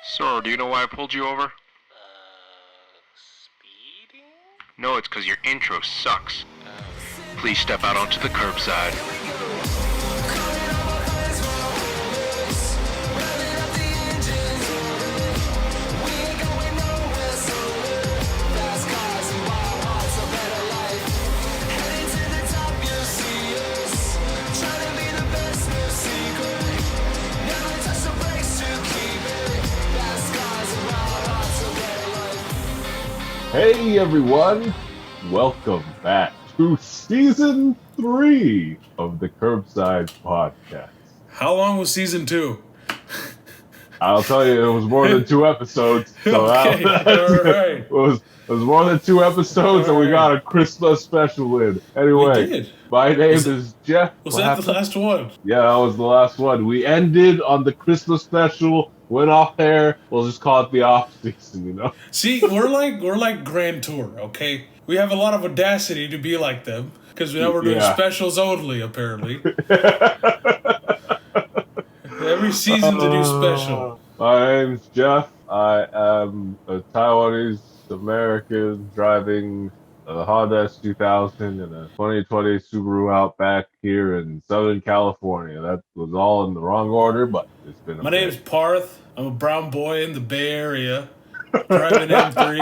Sir, do you know why I pulled you over? Speeding? No, it's because your intro sucks. Please step out onto the curbside. Hey everyone, welcome back to season 3 of the Curbside Podcast. How long was season 2? I'll tell you, it was more than 2 episodes. So Okay, alright. it was more than 2 episodes, and we got a Christmas special in. Anyway, We did. my name is Jeff. Was What that happened? the last one? Yeah, that was the last one. We ended on the Christmas special, went off air. We'll just call it the off season, you know? See, we're like Grand Tour, okay? We have a lot of audacity to be like them, because now we're doing specials only, apparently. Every season's a new special. My name's Jeff. I am a Taiwanese American driving a Honda S2000 and a 2020 Subaru Outback here in Southern California. That was all in the wrong order, but it's been My name's Parth. I'm a brown boy in the Bay Area, driving M3.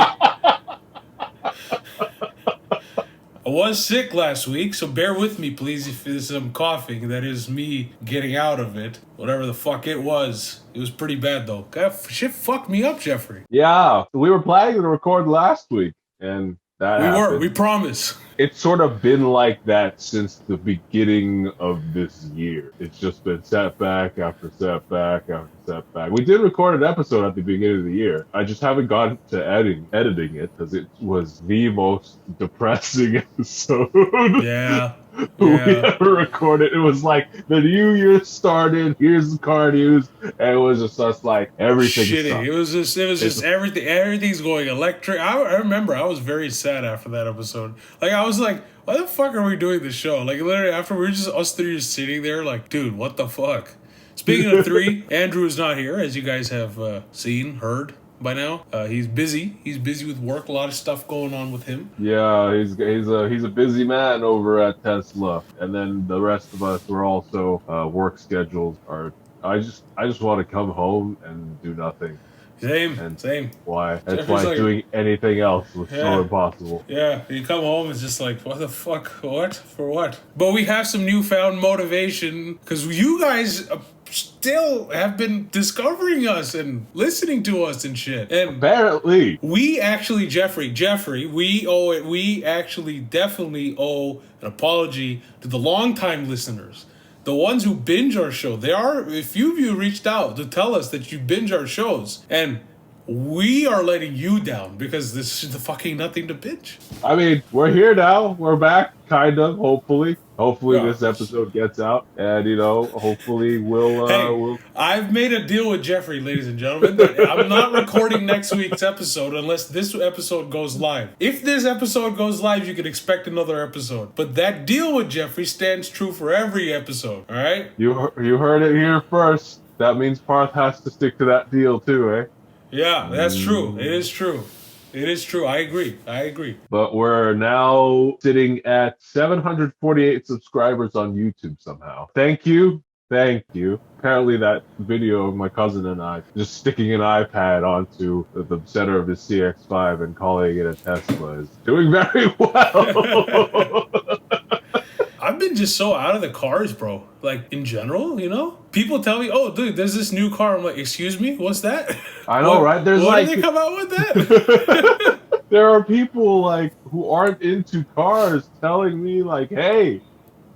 I was sick last week, so bear with me, please, if there's some coughing. That is me getting out of it. Whatever the fuck it was. It was pretty bad, though. God, shit fucked me up, Jeffrey. Yeah, we were planning to record last week, and that happened. We promise. It's sort of been like that since the beginning of this year. It's just been setback after setback after setback. We did record an episode at the beginning of the year. I just haven't gotten to editing it because it was the most depressing episode Yeah. we ever recorded. It was like the new year started, here's the car news, and it was just us like everything Shitty. sucked. It was just everything. Everything's going electric. I remember I was very sad after that episode. Like I was like, why the fuck are we doing this show? Like literally after we were just us three just sitting there like, dude, what the fuck? Speaking of three, Andrew is not here, as you guys have seen, heard by now. He's busy. He's busy with work. A lot of stuff going on with him. Yeah, he's a busy man over at Tesla, and then the rest of us were also work schedules are. I just want to come home and do nothing. Same. Why? That's Jeffrey's why like, doing anything else was so impossible. Yeah, you come home, it's just like, what the fuck? What? For what? But we have some newfound motivation because you guys still have been discovering us and listening to us and shit. And apparently, we actually, Jeffrey, we owe it. We actually definitely owe an apology to the longtime listeners. The ones who binge our show. A few of you reached out to tell us that you binge our shows. And we are letting you down because this is the fucking nothing to binge. I mean, we're here now. We're back, kind of, hopefully. Hopefully this episode gets out. And, hopefully we'll... I've made a deal with Jeffrey, ladies and gentlemen. That I'm not recording next week's episode unless this episode goes live. If this episode goes live, you can expect another episode. But that deal with Jeffrey stands true for every episode, all right? You heard it here first. That means Parth has to stick to that deal too, eh? Yeah, that's true. It is true. I agree. But we're now sitting at 748 subscribers on YouTube somehow. Thank you. Apparently that video of my cousin and I just sticking an iPad onto the center of his CX-5 and calling it a Tesla is doing very well. I've been just so out of the cars, bro. Like, in general, People tell me, oh, dude, there's this new car. I'm like, excuse me? What's that? I know, right? There's why did they come out with that? There are people, who aren't into cars telling me, hey,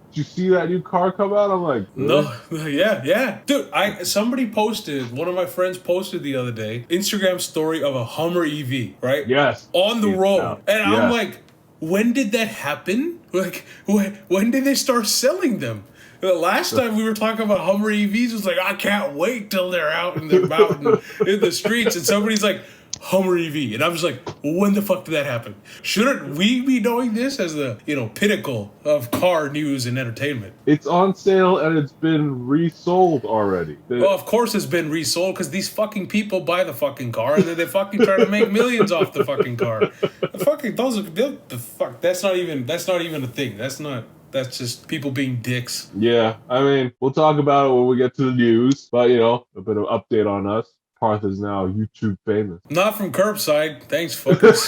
did you see that new car come out? I'm like, no, yeah. Dude, one of my friends posted the other day, Instagram story of a Hummer EV, right? Yes. On the road. Out. And I'm like, when did that happen? Like, when did they start selling them? The last time we were talking about Hummer EVs was like, I can't wait till they're out in the mountain in the streets. And somebody's like, Hummer EV. And I'm just like, when the fuck did that happen? Shouldn't we be knowing this as the, pinnacle of car news and entertainment? It's on sale and it's been resold already. Well, of course it's been resold because these fucking people buy the fucking car and then they fucking try to make millions off the fucking car. The fuck, that's not even a thing. That's just people being dicks. Yeah, I mean, we'll talk about it when we get to the news, but a bit of update on us. Parth is now YouTube famous. Not from curbside. Thanks, fuckers.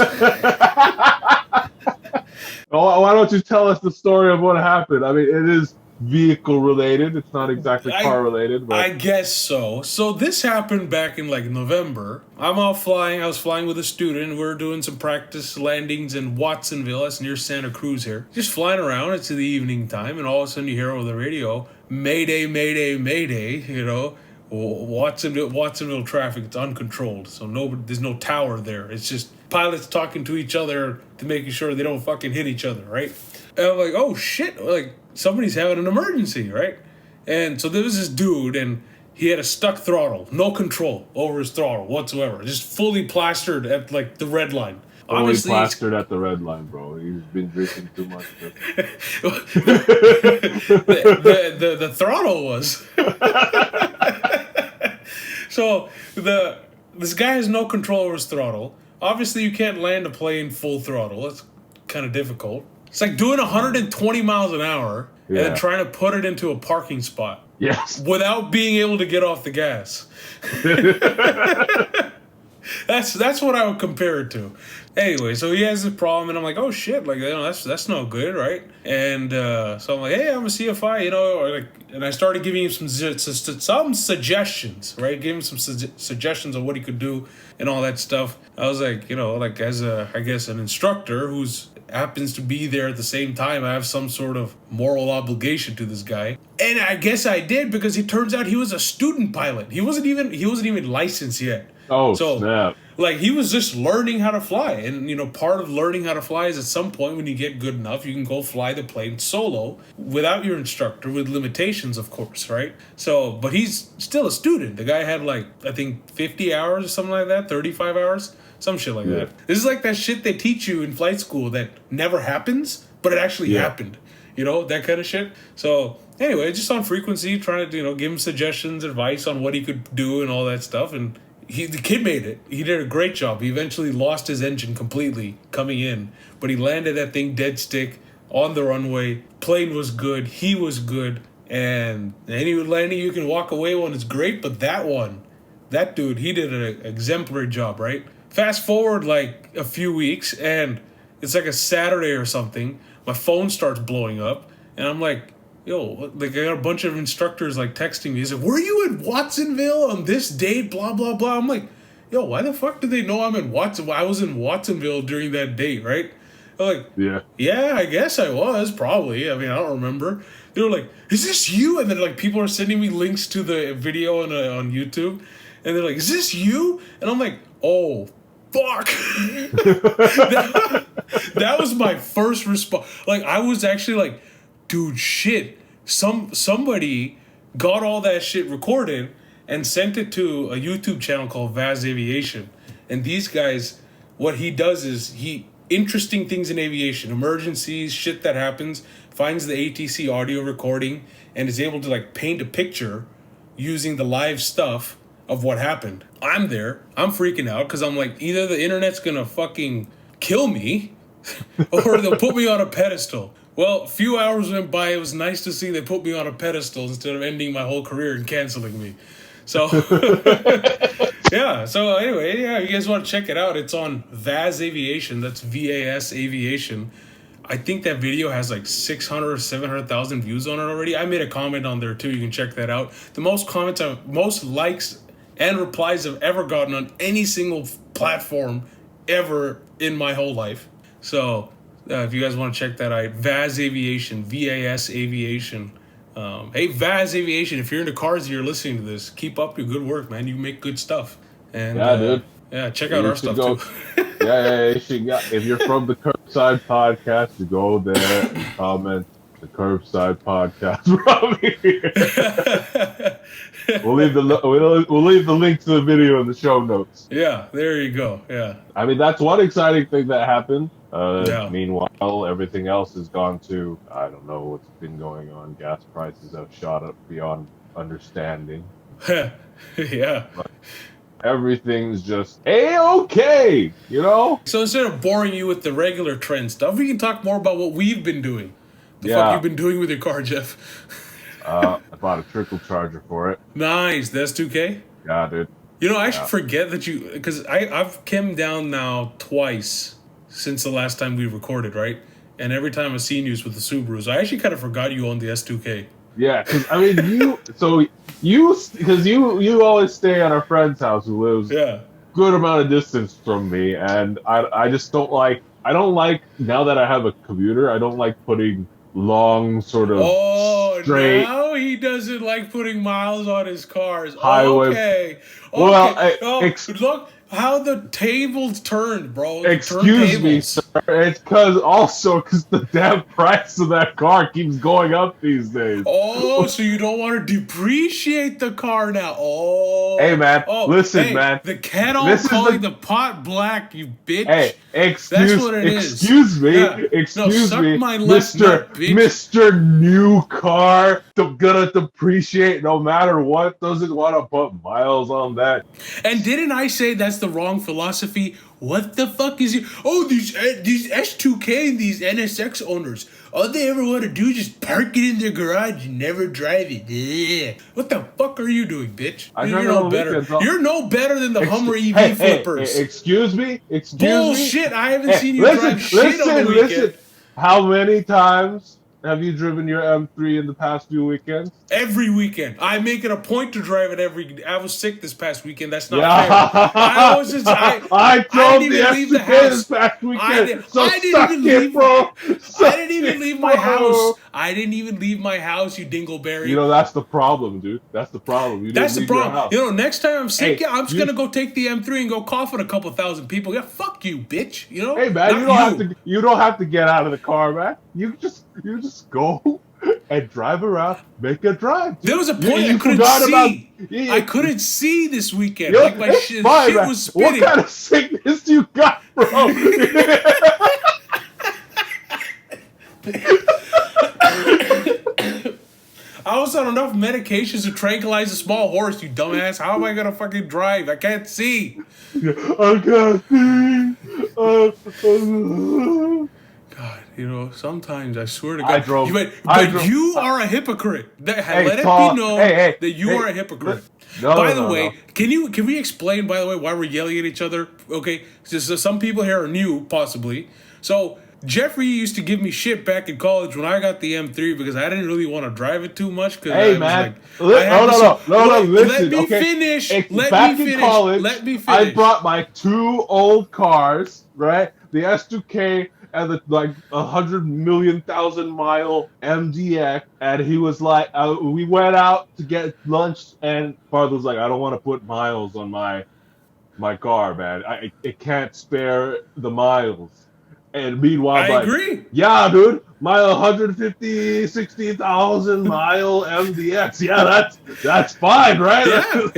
Why don't you tell us the story of what happened? I mean, it is vehicle related. It's not exactly car related. But... I guess so. So this happened back in November. I'm out flying. I was flying with a student. We were doing some practice landings in Watsonville. That's near Santa Cruz here. Just flying around. It's the evening time, and all of a sudden you hear over the radio, "Mayday, mayday, mayday!" Watsonville traffic, it's uncontrolled, so there's no tower there. It's just pilots talking to each other to making sure they don't fucking hit each other, right? And I'm like, oh shit, somebody's having an emergency, right? And so there was this dude, and he had a stuck throttle, no control over his throttle whatsoever, just fully plastered at the red line. Obviously, plastered at the red line, bro. He's been drinking too much. the throttle was. So this guy has no control over his throttle. Obviously, you can't land a plane full throttle. That's kind of difficult. It's like doing 120 miles an hour and then trying to put it into a parking spot. Yes. Without being able to get off the gas. That's what I would compare it to. Anyway, so he has this problem, and I'm like, oh shit, that's no good, right? And so I'm like, hey, I'm a CFI, and I started giving him some suggestions, right? Giving him some suggestions on what he could do and all that stuff. I was like, as an instructor who's happens to be there at the same time, I have some sort of moral obligation to this guy. And I guess I did, because it turns out he was a student pilot. He wasn't even licensed yet. Oh, so, snap. He was just learning how to fly. And, part of learning how to fly is at some point when you get good enough, you can go fly the plane solo without your instructor, with limitations, of course, right? So, but he's still a student. The guy had, I think 50 hours or something like that, 35 hours, some shit like that. This is like that shit they teach you in flight school that never happens, but it actually happened. That kind of shit. So, anyway, just on frequency, trying to, give him suggestions, advice on what he could do and all that stuff, and the kid made it. He did a great job. He eventually lost his engine completely coming in, but he landed that thing dead stick on the runway. Plane was good. He was good. And any landing you can walk away on is great, but that dude, he did an exemplary job, right? Fast forward a few weeks, and it's a Saturday or something. My phone starts blowing up, and I'm like, yo, I got a bunch of instructors texting me. He's like, were you in Watsonville on this date? Blah, blah, blah. I'm like, yo, why the fuck do they know I'm in Watsonville? I was in Watsonville during that date, right? I'm like, yeah, I guess I was, probably. I mean, I don't remember. They were like, is this you? And then people are sending me links to the video on YouTube. And they're like, is this you? And I'm like, oh, fuck. that was my first response. I was actually dude, shit. Somebody got all that shit recorded and sent it to a YouTube channel called VasAviation. And these guys, what he does is interesting things in aviation, emergencies, shit that happens, finds the ATC audio recording and is able to paint a picture using the live stuff of what happened. I'm there. I'm freaking out because I'm either the internet's gonna fucking kill me or they'll put me on a pedestal. Well, a few hours went by. It was nice to see they put me on a pedestal instead of ending my whole career and canceling me. So, yeah. So anyway, you guys want to check it out. It's on VasAviation. That's VAS Aviation. I think that video has 600 or 700,000 views on it already. I made a comment on there too. You can check that out. The most likes and replies I've ever gotten on any single platform ever in my whole life. So, if you guys want to check that out, VasAviation, VAS Aviation. Hey, VasAviation, if you're into cars and you're listening to this, keep up your good work, man. You make good stuff. And, dude. Yeah, check out our stuff, too. You should, if you're from the Curbside Podcast, you go there and comment The Curbside Podcast from here. We'll leave the link to the video in the show notes. Yeah, there you go. Yeah. I mean, that's one exciting thing that happened. Yeah. Meanwhile, everything else has gone to, I don't know what's been going on. Gas prices have shot up beyond understanding. Yeah. But everything's just A-okay, you know? So instead of boring you with the regular trend stuff, we can talk more about what we've been doing. The Yeah. fuck you've been doing with your car, Jeff? I bought a trickle charger for it. Nice. The S2K? Yeah, dude. You know, I should forget that you... Because I've come down now twice since the last time we recorded, right? And every time I've seen you with the Subarus, I actually kind of forgot you owned the S2K. Yeah, because, I mean, you always stay at our friend's house who lives good amount of distance from me, and I just don't like, now that I have a commuter, I don't like putting long sort of straight... now he doesn't like putting miles on his cars. Highway. Okay. Well, look how the tables turned, bro. Excuse me, sir. It's because the damn price of that car keeps going up these days. Oh, so you don't want to depreciate the car now? Oh. Hey, man. Listen, man. The kettle calling the pot black, you bitch. Hey, excuse me. Yeah. Excuse suck me, my left nut, bitch. Mr. New Car. Gonna depreciate no matter what. Doesn't want to put miles on that. And didn't I say that's the wrong philosophy? What the fuck is it? Oh, these S2K and these NSX owners, all they ever want to do is just park it in their garage and never drive it. Ugh. What the fuck are you doing, bitch? You're no better. You're no better than the Hummer EV flippers. Excuse me? Bullshit, I haven't seen you drive shit on the weekend. Listen. How many times have you driven your M3 in the past few weekends? Every weekend. I make it a point to drive it I was sick this past weekend. That's not fair. I drove the S2K this past weekend. I didn't even leave my house. I didn't even leave my house, you dingleberry. You know, that's the problem, dude. That's the problem. That's the problem. You know, next time I'm sick, I'm just going to go take the M3 and go cough at a couple thousand people. Yeah, fuck you, bitch. You know? Hey, man, you don't have to get out of the car, man. You just go and drive around, make a drive. Dude. There was a point I couldn't see. I couldn't see this weekend. Like my shit was spinning. What kind of sickness you got, bro? I was on enough medications to tranquilize a small horse, you dumbass. How am I gonna fucking drive? I can't see. I can't see. God, you know, sometimes I swear to God. You are a hypocrite. Let it be known that you are a hypocrite. By the way, can we explain, by the way, why we're yelling at each other? Okay, so some people here are new, possibly. So Jeffrey used to give me shit back in college when I got the M3 because I didn't really want to drive it too much. Hey, man. Listen. Let me finish. In college, let me finish. I brought my two old cars, right? The S2K and the 100,000,000 mile MDX, and he was like, we went out to get lunch, and Parth was like, I don't want to put miles on my car, man. It can't spare the miles. And meanwhile, I agree. Yeah, dude, my 150,000-60,000 mile MDX. Yeah, that's fine, right? Yeah.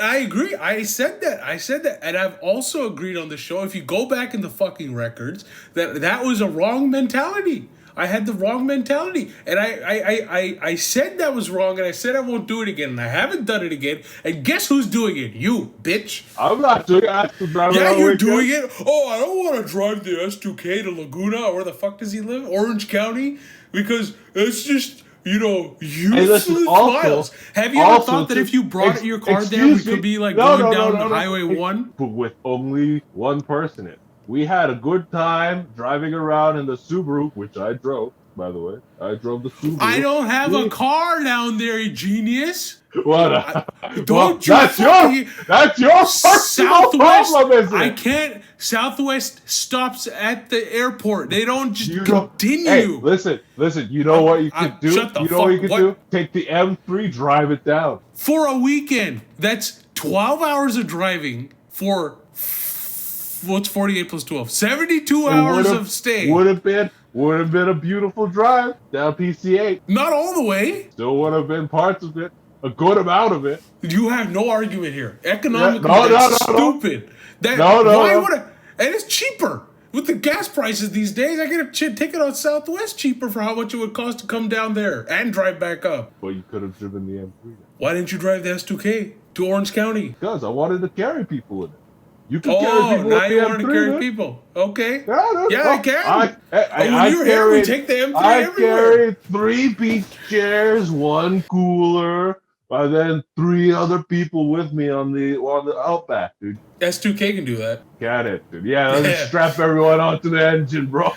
I agree. I said that. And I've also agreed on the show, if you go back in the fucking records, that was a wrong mentality. I had the wrong mentality. And I said that was wrong, and I said I won't do it again, and I haven't done it again. And guess who's doing it? You, bitch. I'm not doing it. Yeah, you're doing it. Oh, I don't want to drive the S2K to Laguna. Or where the fuck does he live? Orange County? Because it's just, you know, useless miles. Have you ever thought that if you brought your car there, we could be like going down Highway 1? But with only one person in it. We had a good time driving around in the Subaru, which I drove, by the way. I drove the Subaru. I don't have a car down there, you genius. What? That's your personal problem, isn't it? I can't. Southwest stops at the airport. They don't just continue. Hey, listen. You know what you could do? Take the M3, drive it down. For a weekend. That's 12 hours of driving for... What's 48 plus 12? 72 hours of stay. Would have been Would have been a beautiful drive down PC8. Not all the way. Still would have been parts of it, a good amount of it. You have no argument here. Economically, Yeah, that's stupid. No, Why would I? And it's cheaper. With the gas prices these days, I get a ticket on Southwest cheaper for how much it would cost to come down there and drive back up. Well, you could have driven the M3. Why didn't you drive the S2K to Orange County? Because I wanted to carry people in it. You can carry people now with you the want to M3, carry man. people. Okay. Yeah, I can. I when you're here, we take the M3 everywhere. carried 3 beach chairs, 1 cooler, and then 3 other people with me on the Outback, dude. S2K can do that. Got it, dude. Yeah, let's strap everyone onto the engine, bro.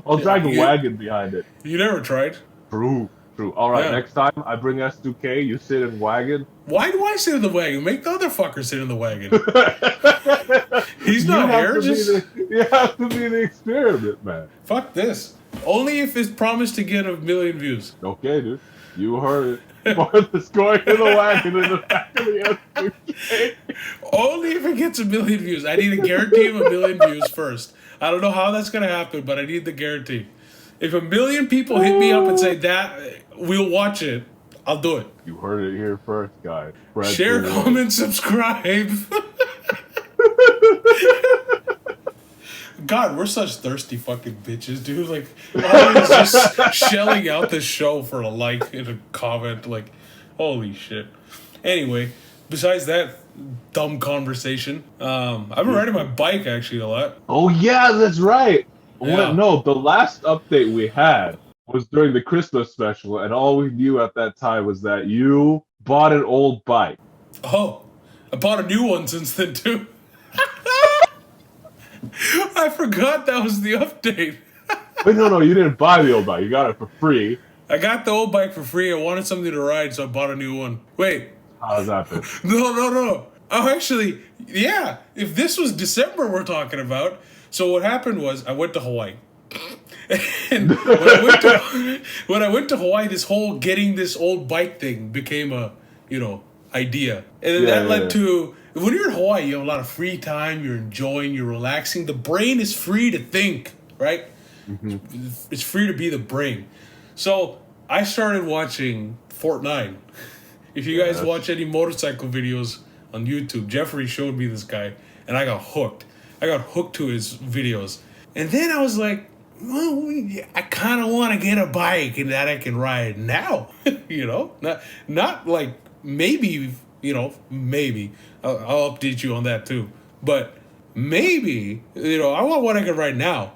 I'll drag a wagon behind it. You never tried. True. All right, next time I bring S2K, you sit in wagon. Why do I sit in the wagon? Make the other fucker sit in the wagon. He's not here. You have to be the experiment, man. Fuck this. Only if it's promised to get 1 million views. Okay, dude. You heard it. Martha's going in the wagon in the back of the S2K. Only if it gets 1 million views. I need a guarantee of 1 million views first. I don't know how that's going to happen, but I need the guarantee. If 1 million people hit me up and say that, we'll watch it, I'll do it. You heard it here first, guys. Share, comment, subscribe. God, we're such thirsty fucking bitches, dude. Like, always just shelling out the show for a like and a comment. Like, holy shit. Anyway, besides that dumb conversation, I've been riding my bike actually a lot. Oh, yeah, that's right. Yeah. No, the last update we had was during the Christmas special, and all we knew at that time was that you bought an old bike. Oh, I bought a new one since then, too. I forgot that was the update. Wait, no, you didn't buy the old bike. You got it for free. I got the old bike for free. I wanted something to ride, so I bought a new one. Wait. How's that been? No. Oh, actually, yeah. If this was December we're talking about. So what happened was I went to Hawaii. And when I went to Hawaii, this whole getting this old bike thing became a, idea. And then that led to, when you're in Hawaii, you have a lot of free time, you're enjoying, you're relaxing. The brain is free to think, right? Mm-hmm. It's free to be the brain. So I started watching Fortnite. If you guys watch any motorcycle videos on YouTube, Jeffrey showed me this guy, and I got hooked. I got hooked to his videos. And then I was like, well, I kind of want to get a bike and that I can ride now, not like maybe, maybe I'll update you on that too. But maybe, I want what I can ride now.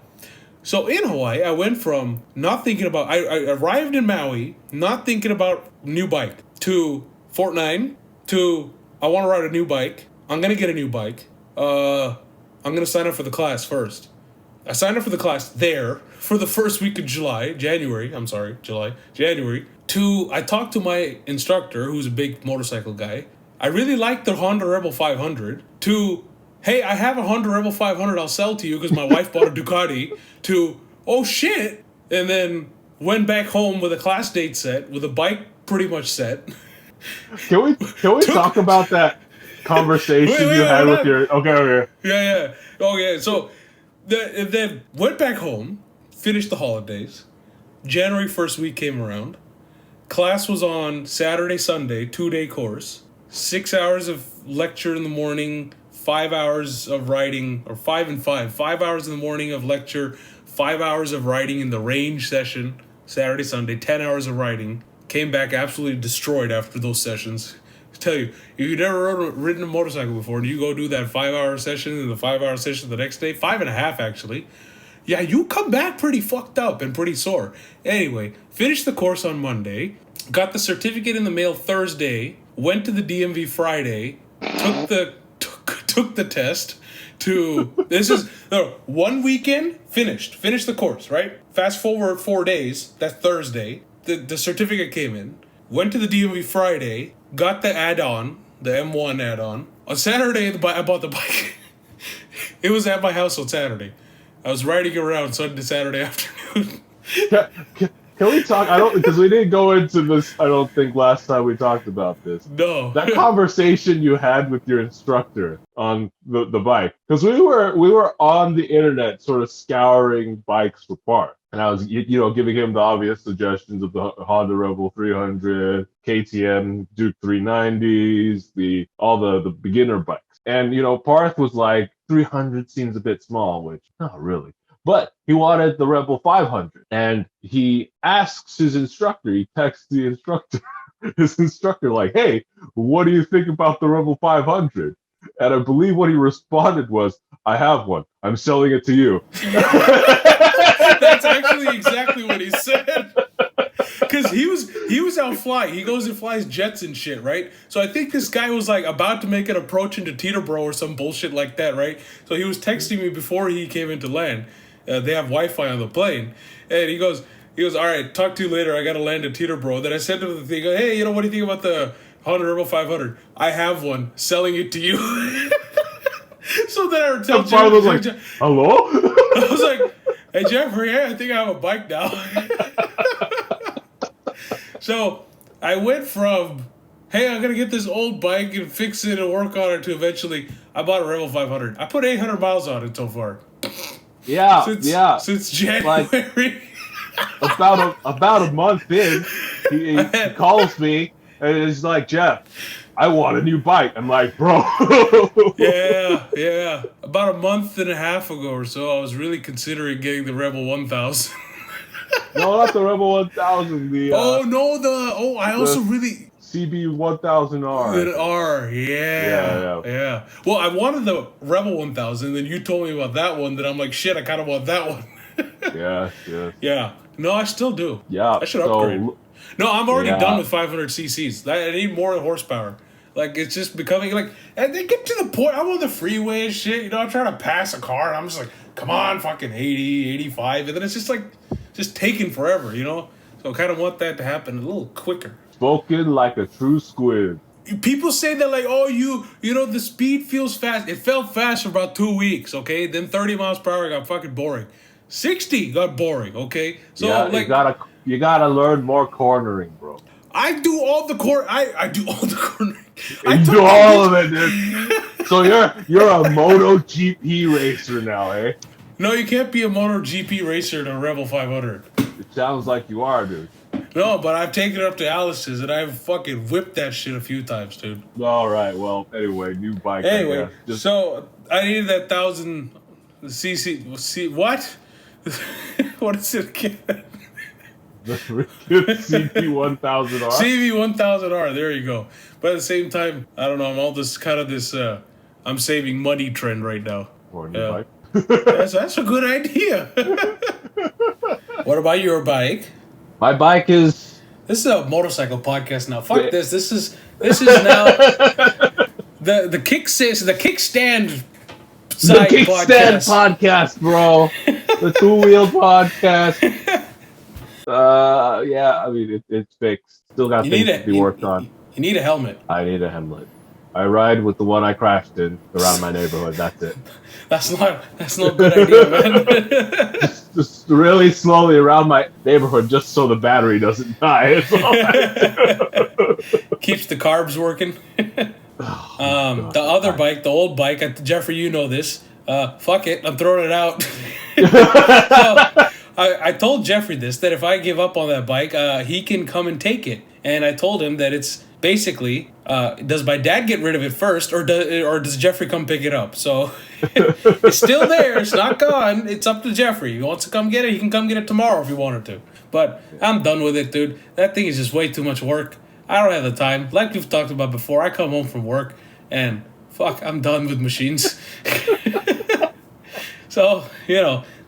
So in Hawaii, I went from not thinking about, I arrived in Maui, not thinking about new bike, to Fortnite, to I want to ride a new bike. I'm going to get a new bike. I'm going to sign up for the class first. I signed up for the class there for the first week of January. I talked to my instructor, who's a big motorcycle guy. I really like the Honda Rebel 500. To, hey, I have a Honda Rebel 500 I'll sell to you because my wife bought a Ducati. To, oh shit. And then went back home with a class date set, with a bike pretty much set. Can we talk about that conversation you had with your... Okay. Yeah. Okay, so then went back home, finished the holidays. January 1st week came around. Class was on Saturday, Sunday, 2-day course. 6 hours of lecture in the morning, 5 hours of riding, or 5 and 5. 5 hours in the morning of lecture, 5 hours of riding in the range session, Saturday, Sunday, 10 hours of riding. Came back absolutely destroyed after those sessions. I tell you, if you've never ridden a motorcycle before and you go do that 5-hour session and the 5-hour session the next day, 5.5 actually, yeah, you come back pretty fucked up and pretty sore. Anyway, finished the course on Monday, got the certificate in the mail Thursday, went to the DMV Friday, took the test. One weekend, finished the course, right? Fast forward 4 days, that's Thursday, the certificate came in, went to the DMV Friday, got the add-on, the M1 add-on. On Saturday, I bought the bike. It was at my house on Saturday. I was riding around Sunday, Saturday afternoon. Can we talk? I don't, because we didn't go into this. I don't think last time we talked about this. No. That conversation you had with your instructor on the bike, because we were on the internet, sort of scouring bikes for Parth, and I was giving him the obvious suggestions of the Honda Rebel 300, KTM Duke 390s, all the beginner bikes, and Parth was like 300 seems a bit small, which not really. But he wanted the Rebel 500, and he asks his instructor, he texts the instructor, his instructor like, hey, what do you think about the Rebel 500? And I believe what he responded was, I have one. I'm selling it to you. That's actually exactly what he said. Because he was out flying. He goes and flies jets and shit, right? So I think this guy was like about to make an approach into Teterboro or some bullshit like that, right? So he was texting me before he came into land. They have Wi-Fi on the plane. And he goes, all right, talk to you later. I got to land at Teterboro. Then I said to him, hey, what do you think about the Honda Rebel 500? I have one. Selling it to you. So then I would tell Jeffrey. Was like, hello? I was like, hey, Jeffrey, I think I have a bike now. So I went from, hey, I'm going to get this old bike and fix it and work on it, to eventually, I bought a Rebel 500. I put 800 miles on it so far. Yeah, Since January. Like, about a month in, he calls me and he's like, Jeff, I want a new bike. I'm like, bro. Yeah. About a month and a half ago or so, I was really considering getting the Rebel 1000. No, not the Rebel 1000. I also really... CB 1000R. The R, yeah. Well, I wanted the Rebel 1000, then you told me about that one, then I'm like, shit, I kind of want that one. Yeah. Yeah. No, I still do. Yeah. I should upgrade. No, I'm already done with 500 cc's. I need more horsepower. Like, it's just becoming like, and they get to the point, I'm on the freeway and shit, I'm trying to pass a car, and I'm just like, come on, fucking 80, 85, and then it's just like, just taking forever, So I kind of want that to happen a little quicker. Spoken like a true squid. People say that like, oh, the speed feels fast. It felt fast for about 2 weeks, okay? Then 30 miles per hour got fucking boring. 60 got boring, okay? So yeah, like, you gotta learn more cornering, bro. I do all the I do all the cornering. You do all of it, dude. So you're a MotoGP racer now, eh? No, you can't be a MotoGP racer in a Rebel 500. It sounds like you are, dude. No, but I've taken it up to Alice's and I've fucking whipped that shit a few times, dude. All right, well, anyway, new bike. Anyway, so I needed that 1000 cc. What? What is it again? The CB1000R. CB1000R. There you go. But at the same time, I don't know. I'm all this kind of this. I'm saving money trend right now. For a new bike. That's a good idea. What about your bike? My bike is. This is a motorcycle podcast now. Fuck this. This is now the Kickstand. The Kickstand podcast, bro. The two-wheel podcast. Yeah, I mean it's fixed. Still got things to be worked on. You need a helmet. I need a helmet. I ride with the one I crashed in around my neighborhood. That's it. That's not a good idea, man. just really slowly around my neighborhood, just so the battery doesn't die. Keeps the carbs working. The other bike, the old bike, Jeffrey, you know this. Fuck it, I'm throwing it out. So, I told Jeffrey this, that if I give up on that bike, he can come and take it. And I told him that it's basically, does my dad get rid of it first, or does Jeffrey come pick it up? So it's still there. It's not gone. It's up to Jeffrey. If he wants to come get it, he can come get it tomorrow if he wanted to. But I'm done with it, dude. That thing is just way too much work. I don't have the time. Like we've talked about before, I come home from work and fuck, I'm done with machines. So,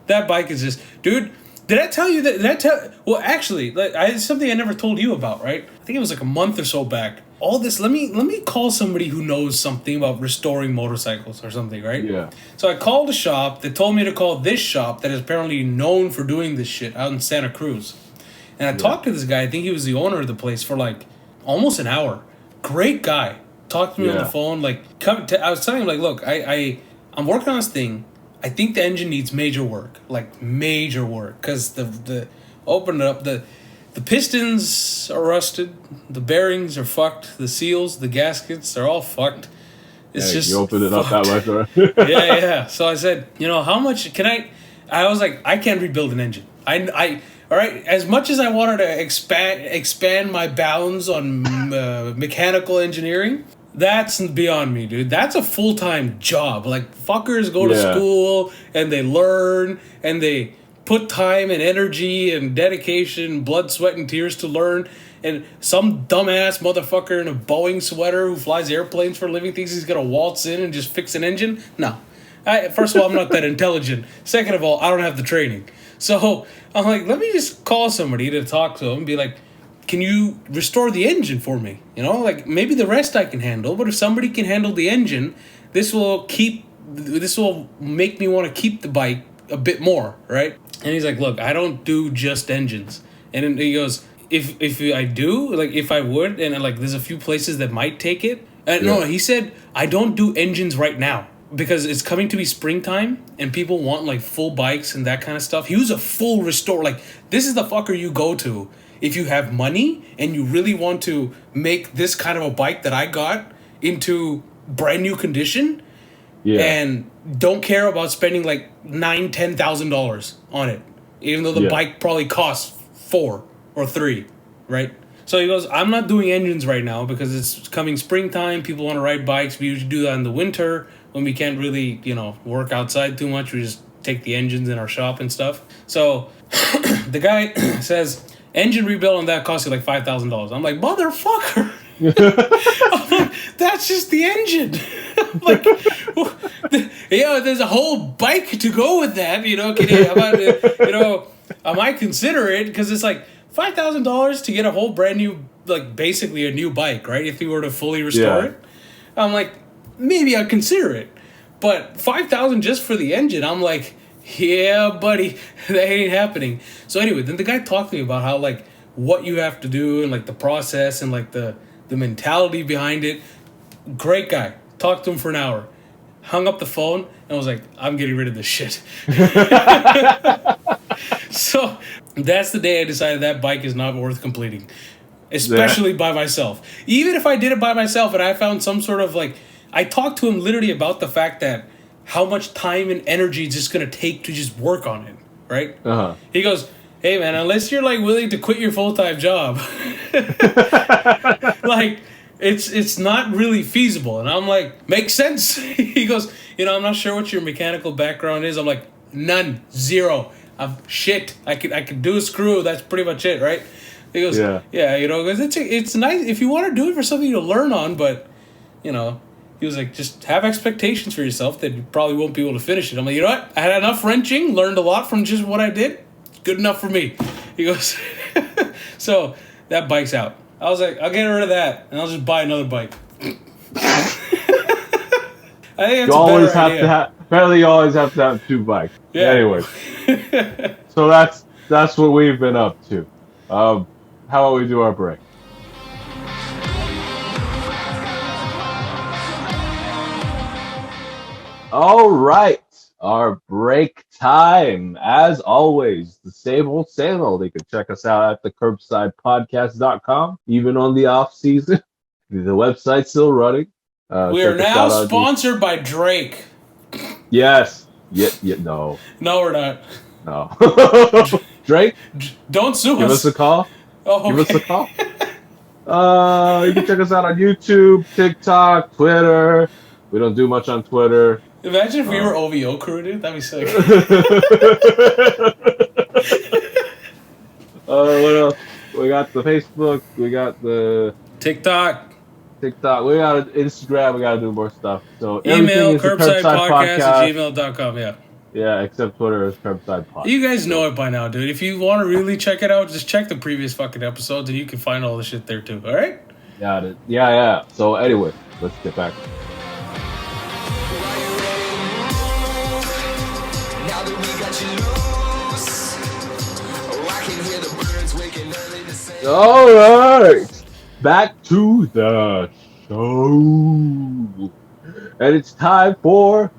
that bike is just, dude, did I tell you that, well, actually, it's something I never told you about, right? I think it was like a month or so back. All this, let me call somebody who knows something about restoring motorcycles or something, right? Yeah. So I called a shop. They told me to call this shop that is apparently known for doing this shit out in Santa Cruz. And I talked to this guy. I think he was the owner of the place for like almost an hour. Great guy. Talked to me on the phone. Like, I was telling him, like, look, I'm working on this thing. I think the engine needs major work. Like, major work. Because the open it up, The pistons are rusted. The bearings are fucked. The seals, the gaskets, they're all fucked. It's just you opened it up that much, right? yeah. So I said, how much can I? I was like, I can't rebuild an engine. All right. As much as I wanted to expand my bounds on mechanical engineering, that's beyond me, dude. That's a full-time job. Like, fuckers go to school and they learn and they put time and energy and dedication, blood, sweat, and tears to learn. And some dumbass motherfucker in a Boeing sweater who flies airplanes for a living thinks he's gonna waltz in and just fix an engine? No. First of all, I'm not that intelligent. Second of all, I don't have the training. So I'm like, let me just call somebody to talk to him and be like, can you restore the engine for me? Like maybe the rest I can handle, but if somebody can handle the engine, this will make me want to keep the bike a bit more, right? And he's like, look, I don't do just engines. And then he goes, if I do, like if I would, and like there's a few places that might take it. No, he said, I don't do engines right now because it's coming to be springtime and people want like full bikes and that kind of stuff. He was a full restore. Like this is the fucker you go to if you have money and you really want to make this kind of a bike that I got into brand new condition. Yeah. And don't care about spending like $9,000-$10,000 on it, even though the bike probably costs $4,000 or $3,000, right? So he goes, I'm not doing engines right now because it's coming springtime. People want to ride bikes. We usually do that in the winter when we can't really, work outside too much. We just take the engines in our shop and stuff. So the guy says, engine rebuild on that costs you like $5,000. I'm like, motherfucker. That's just the engine. Like, there's a whole bike to go with that. I might consider it because it's like $5,000 to get a whole brand new, like basically a new bike, right? If you were to fully restore it, I'm like, maybe I'd consider it. But $5,000 just for the engine, I'm like, yeah, buddy, that ain't happening. So anyway, then the guy talked to me about how like what you have to do and like the process and like the mentality behind it. Great guy. Talked to him for an hour. Hung up the phone and was like, I'm getting rid of this shit. So that's the day I decided that bike is not worth completing. Especially by myself. Even if I did it by myself and I found some sort of like, I talked to him literally about the fact that how much time and energy it's just going to take to just work on it, right? Uh-huh. He goes, hey man, unless you're like willing to quit your full-time job, like it's not really feasible. And I'm like, makes sense. He goes, I'm not sure what your mechanical background is. I'm like, none, zero. I'm shit. I could do a screw. That's pretty much it, right? He goes, it's nice if you want to do it for something to learn on, but he was like, just have expectations for yourself that you probably won't be able to finish it. I'm like, you know what? I had enough wrenching, learned a lot from just what I did. Good enough for me. He goes, so that bike's out. I was like, I'll get rid of that and I'll just buy another bike. I think that's a better idea. Apparently you always have to have two bikes. Yeah. Anyway. So that's what we've been up to. How about we do our break? All right, our break time. As always, the same old old. You can check us out at the curbsidepodcast.com, even on the off season. The website's still running. We are now sponsored by Drake. Yes. No. No, we're not. No. Drake? Don't sue us. Give us a call. Oh, okay. Give us a call. You can check us out on YouTube, TikTok, Twitter. We don't do much on Twitter. Imagine if we were OVO crew, dude. That'd be sick. What else? We got the Facebook. We got the TikTok. We got Instagram. We got to do more stuff. So email curbsidepodcast@gmail.com. Yeah. Yeah, except Twitter is Curbside Podcast. You guys know it by now, dude. If you want to really check it out, just check the previous fucking episodes and you can find all the shit there too. All right? Got it. Yeah. So anyway, let's get back. All right, back to the show, and it's time for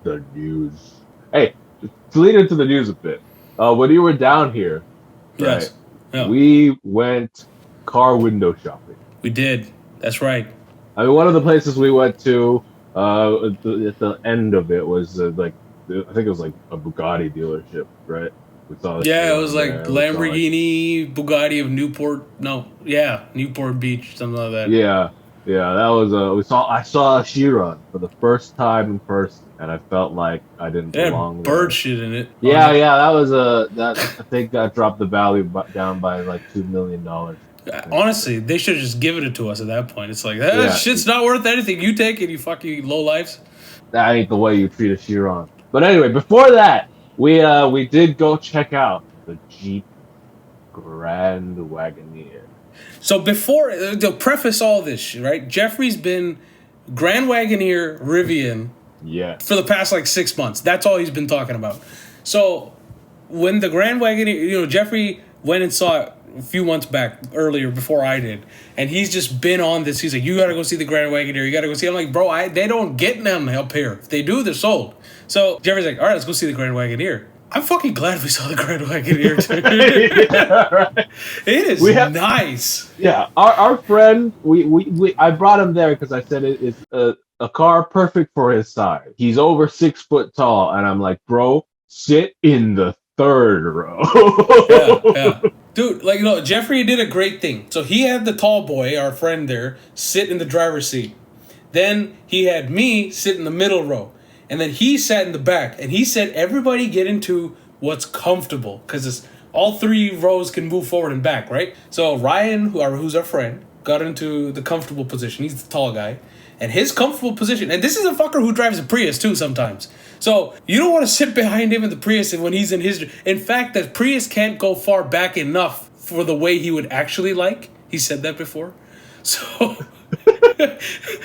the news. Hey, to lead into the news a bit, when you were down here, yes, Yeah. We went car window shopping. We did. That's right. I mean, one of the places we went to at the end of it was like, I think it was like a Bugatti dealership, right? We saw Yeah, it was like there. Lamborghini, Bugatti of Newport. No, yeah, Newport Beach, something like that. Yeah, that was I saw a Chiron for the first time in person, and I felt like I didn't belong there. Bird shit in it. Yeah, that was that I think that dropped the value down by like $2 million. Honestly, they should have just given it to us at that point. It's like, that shit's not worth anything. You take it, you fucking low lives. That ain't the way you treat a Chiron. But anyway, before that, we did go check out the Jeep Grand Wagoneer. So before, to preface all this, right? Jeffrey's been Grand Wagoneer Rivian for the past like 6 months. That's all he's been talking about. So when the Grand Wagoneer, Jeffrey went and saw it a few months back, earlier, before I did, and he's just been on this. He's like, you gotta go see the Grand Wagoneer. You gotta go see. I'm like, bro, they don't get them up here. If they do, they're sold. So Jeffrey's like, all right, let's go see the Grand Wagoneer. I'm fucking glad we saw the Grand Wagoneer too. Yeah, right. It is nice. Yeah, our friend, I brought him there because I said it's a car perfect for his size. He's over 6 foot tall, and I'm like, bro, sit in the third row. Yeah. Dude, Jeffrey did a great thing. So he had the tall boy, our friend there, sit in the driver's seat. Then he had me sit in the middle row. And then he sat in the back. And he said, everybody get into what's comfortable. Because all 3 rows can move forward and back, right? So Ryan, who's our friend, got into the comfortable position. He's the tall guy. And his comfortable position, and this is a fucker who drives a Prius too sometimes. So you don't want to sit behind him in the Prius when he's in his... In fact, the Prius can't go far back enough for the way he would actually like. He said that before. So...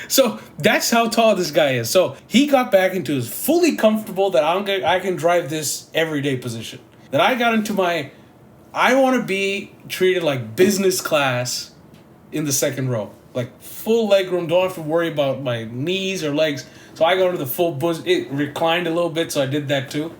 So that's how tall this guy is. So he got back into his fully comfortable that I can drive this everyday position. Then I got into I want to be treated like business class in the second row. Like full leg room, don't have to worry about my knees or legs. So I go to the full bus. It reclined a little bit, so I did that too.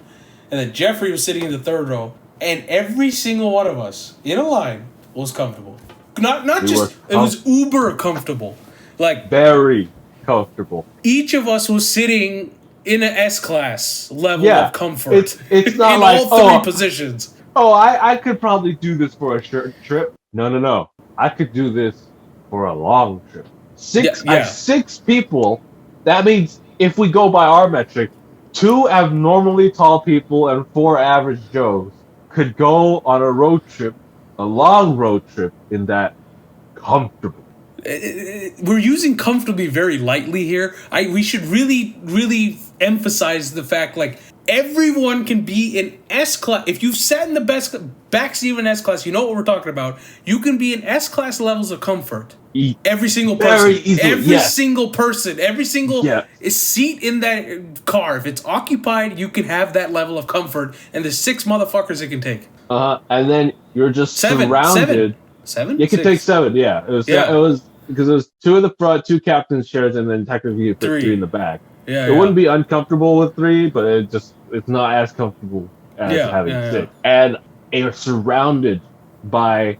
And then Jeffrey was sitting in the third row, and every single one of us in a line was comfortable. It was uber comfortable. Like very comfortable. Each of us was sitting in an S-class level of comfort. It's not in like all 3 positions. Oh, I could probably do this for a short trip. No. I could do this for a long trip. 6 people. That means if we go by our metric, 2 abnormally tall people and 4 average Joes could go on a long road trip in that comfortable. We're using comfortably very lightly here. We should really, really emphasize the fact, everyone can be in S-Class. If you've sat in the backseat of an S-Class, you know what we're talking about. You can be in S-Class levels of comfort. Every single person. Very easily, single person. Every single seat in that car. If it's occupied, you can have that level of comfort. And there's 6 motherfuckers it can take. And then you're just surrounded. 7? You can take 7, yeah. It was because it was 2 in the front, 2 captain's chairs, and then technically you put 3 in the back. Yeah, it wouldn't be uncomfortable with 3, but it's not as comfortable as having 6. And you're surrounded by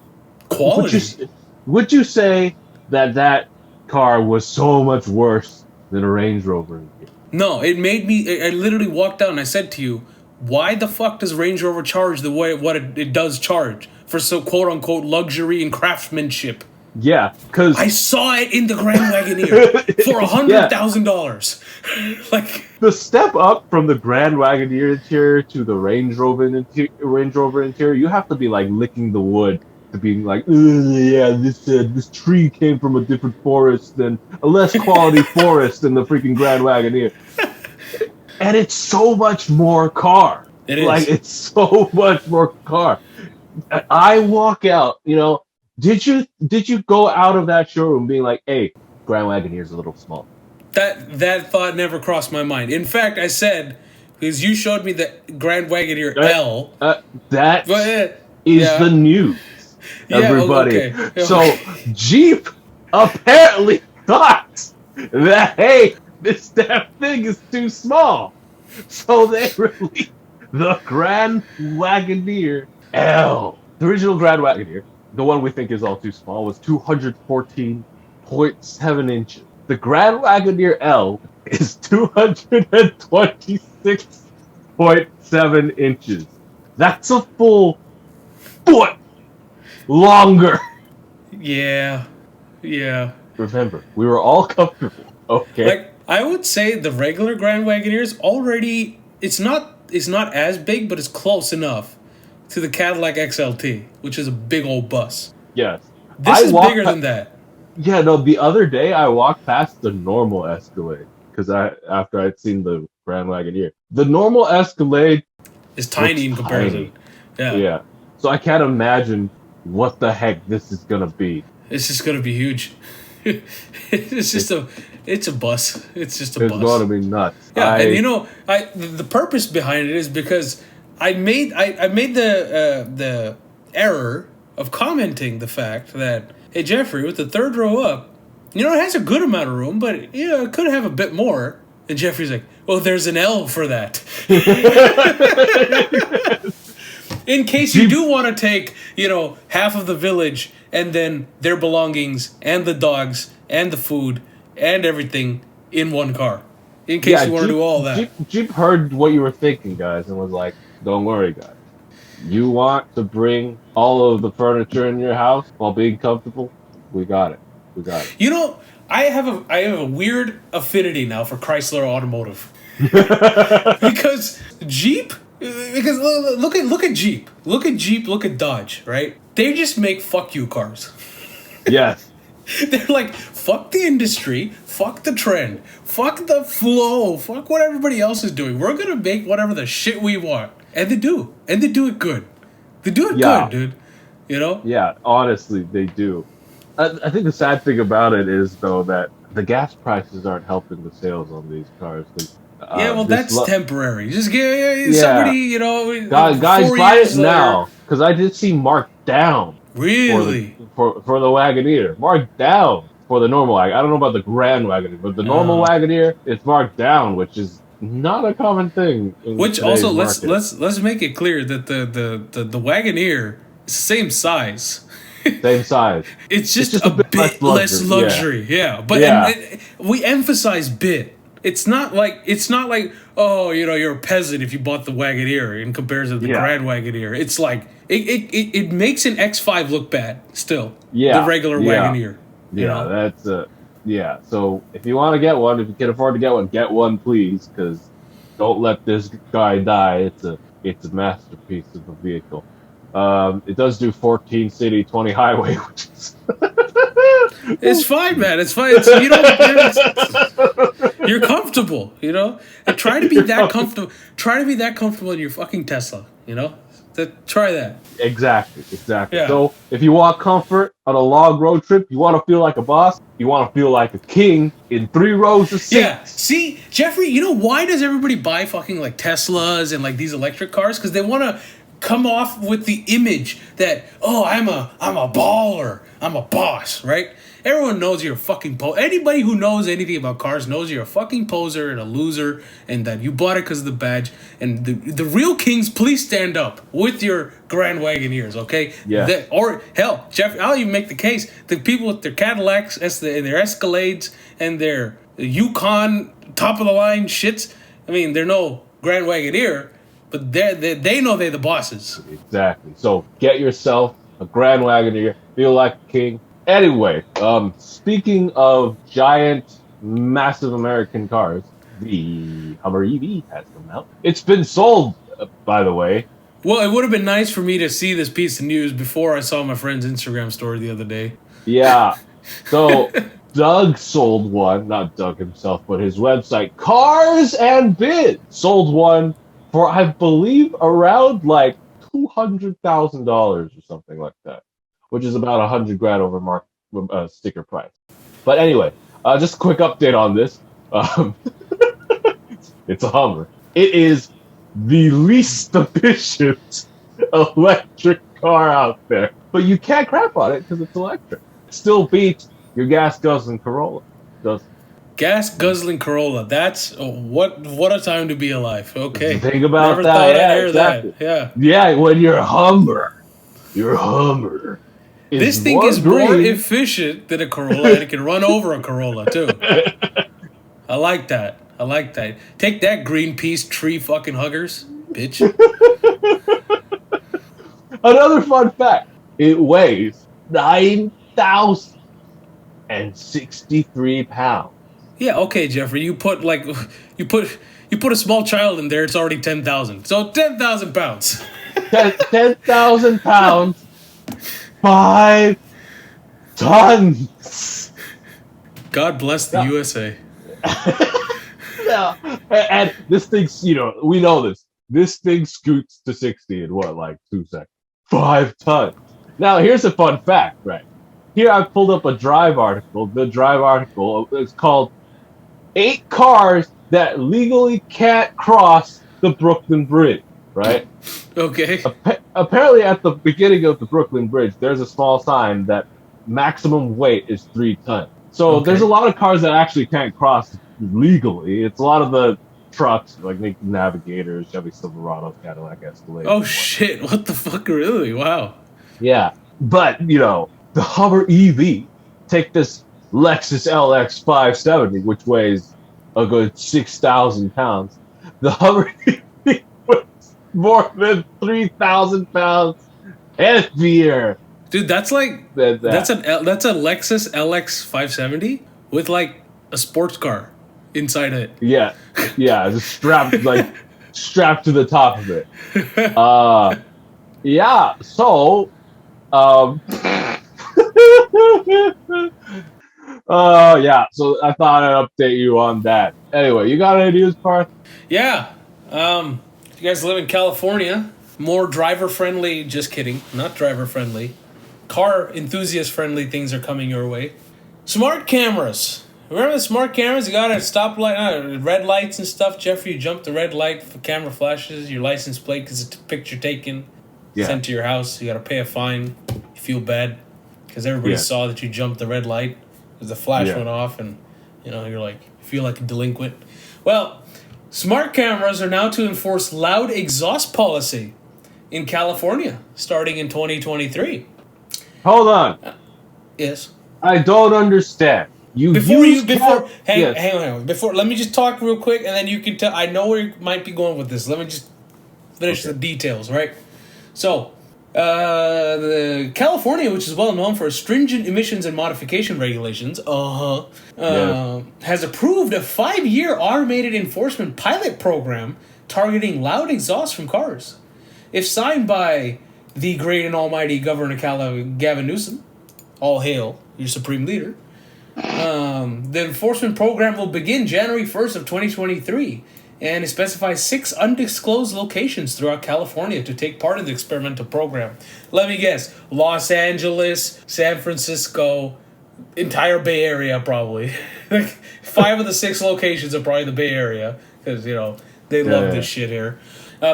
quality. Would you say that car was so much worse than a Range Rover? No, it made me... I literally walked down and I said to you, why the fuck does Range Rover charge the way what it does charge for so quote-unquote luxury and craftsmanship? Yeah, because... I saw it in the Grand Wagoneer for $100,000. The step up from the Grand Wagoneer interior to the Range Rover interior, you have to be licking the wood to being this tree came from a different forest than a less quality forest than the freaking Grand Wagoneer. And it's so much more car. It is. It's so much more car. I walk out, Did you go out of that showroom being like, hey, Grand Wagoneer's a little small? That thought never crossed my mind. In fact, I said, because you showed me the Grand Wagoneer L. That is the news, everybody. Okay. So Jeep apparently thought that, hey, this damn thing is too small. So they released the Grand Wagoneer L. The original Grand Wagoneer, the one we think is all too small, was 214.7 inches. The Grand Wagoneer L is 226.7 inches. That's a full foot longer. Yeah. Remember, we were all comfortable. Okay. Like, I would say the regular Grand Wagoneer is already, it's not as big, but it's close enough to the Cadillac XLT, which is a big old bus. Yes. This is bigger than that. Yeah, no, the other day I walked past the normal Escalade because after I'd seen the Grand Wagoneer. The normal Escalade is tiny in comparison. Tiny. Yeah. So I can't imagine what the heck this is gonna be. It's just gonna be huge. It's a bus. It's just a bus. It's gonna be nuts. Yeah, and the purpose behind it is because I made the error of commenting the fact that, hey, Jeffrey, with the third row up, it has a good amount of room, but it could have a bit more. And Jeffrey's like, well, there's an L for that. In case you do want to take, half of the village and then their belongings and the dogs and the food and everything in one car. In case you want to do all that. Jeep heard what you were thinking, guys, and was like, don't worry, guys. You want to bring all of the furniture in your house while being comfortable? We got it. I have a weird affinity now for Chrysler Automotive. Because Jeep... Because look at Jeep. Look at Dodge, right? They just make fuck you cars. Yes. They're like, fuck the industry, fuck the trend, fuck the flow, fuck what everybody else is doing. We're going to make whatever the shit we want. And they do. And they do it good. They do it good, dude. Yeah, honestly, they do. I think the sad thing about it is, though, that the gas prices aren't helping the sales on these cars. That's temporary. Just get somebody, Guys, buy it now. Because I did see marked down. Really? For the Wagoneer. Marked down for the normal Wagoneer. I don't know about the Grand Wagoneer, but the normal Wagoneer, it's marked down, which is not a common thing. Which also, let's make it clear that the Wagoneer is the same size. Same size. It's just a bit less luxury. Yeah. But and we emphasize bit. It's not like you're a peasant if you bought the Wagoneer in comparison to the Grand Wagoneer. It's like it makes an X5 look bad still. Yeah. The regular Wagoneer. So if you want to get one, if you can afford to get one, please, because don't let this guy die. It's a masterpiece of a vehicle. It does do 14 city, 20 highway, which is it's fine, man. It's fine. You're comfortable, And try to be that comfortable. Try to be that comfortable in your fucking Tesla, Try that. Exactly. Yeah. So if you want comfort on a long road trip, you want to feel like a boss, you want to feel like a king in 3 rows of seats. Yeah. See, Jeffrey, why does everybody buy fucking like Teslas and like these electric cars? Because they want to come off with the image that, I'm a baller, I'm a boss, right? Everyone knows you're a fucking poser. Anybody who knows anything about cars knows you're a fucking poser and a loser, and that you bought it because of the badge. And the real kings, please stand up with your Grand Wagoneers, okay? Yeah. Or hell, Jeff, I'll even make the case: the people with their Cadillacs and their Escalades and their Yukon top of the line shits. I mean, they're no Grand Wagoneer, but they know they're the bosses. Exactly. So get yourself a Grand Wagoneer. Feel like a king. Anyway, speaking of giant, massive American cars, the Hummer EV has come out. It's been sold, by the way. Well, it would have been nice for me to see this piece of news before I saw my friend's Instagram story the other day. Yeah. So Doug sold one, not Doug himself, but his website, Cars and Bid, sold one for, I believe, around like $200,000 or something like that, which is about $100,000 over sticker price. But anyway, just a quick update on this. It's a Hummer. It is the least efficient electric car out there, but you can't crap on it because it's electric. It still beats your gas guzzling Corolla. Gas guzzling Corolla. That's what a time to be alive. Okay. Think about Never that. Thought Yeah, I'd hear exactly. That. Yeah. Yeah, when you're a Hummer. Your Hummer This is thing more is more green. efficient than a Corolla, and it can run over a Corolla too. I like that. Take that, Greenpeace tree fucking huggers, bitch. Another fun fact: it weighs 9,063 pounds. Yeah, okay, Jeffrey. You put a small child in there. It's already 10,000. So 10,000 pounds. 10,000 pounds, 5 tons. God bless the USA. Yeah. And this thing's, we know this. This thing scoots to 60 in what, like 2 seconds? 5 tons. Now, here's a fun fact, right? Here I pulled up a Drive article. The Drive article is called 8 Cars That Legally Can't Cross the Brooklyn Bridge, right? Okay. Apparently, at the beginning of the Brooklyn Bridge, there's a small sign that maximum weight is 3 tons. So there's a lot of cars that actually can't cross legally. It's a lot of the trucks, like Navigators, Chevy Silverados, Cadillac Escalade. Oh shit! What the fuck? Really? Wow. Yeah, but the Hummer EV, take this Lexus LX 570, which weighs a good 6,000 pounds. The Hummer EV weighs more than 3,000 pounds heavier. Dude, that's like that's a Lexus LX 570 with like a sports car inside it. Yeah, just strapped strapped to the top of it. Yeah. So, yeah. So I thought I'd update you on that. Anyway, you got any news, Parth? Yeah. If you guys live in California, more driver friendly. Just kidding, not driver friendly. Car enthusiast friendly things are coming your way. Smart cameras. Remember the smart cameras? You got a stoplight, red lights and stuff. Jeffrey, you jump the red light for camera flashes. Your license plate because it's a picture taken, sent to your house. You got to pay a fine. You feel bad because everybody saw that you jumped the red light because the flash went off, and you're like, you feel like a delinquent. Well, smart cameras are now to enforce loud exhaust policy in California starting in 2023. Hold on. Yes. I don't understand. Hang on. Before, let me just talk real quick, and then you can tell. I know where you might be going with this. Let me just finish the details, right? So, the California, which is well known for stringent emissions and modification regulations, has approved a 5-year automated enforcement pilot program targeting loud exhaust from cars. If signed by the great and almighty Governor Gavin Newsom, all hail your supreme leader. The enforcement program will begin January 1st of 2023, and it specifies 6 undisclosed locations throughout California to take part in the experimental program. Let me guess: Los Angeles, San Francisco, entire Bay Area, probably. Like 5 of the 6 locations are probably the Bay Area because they love this shit here.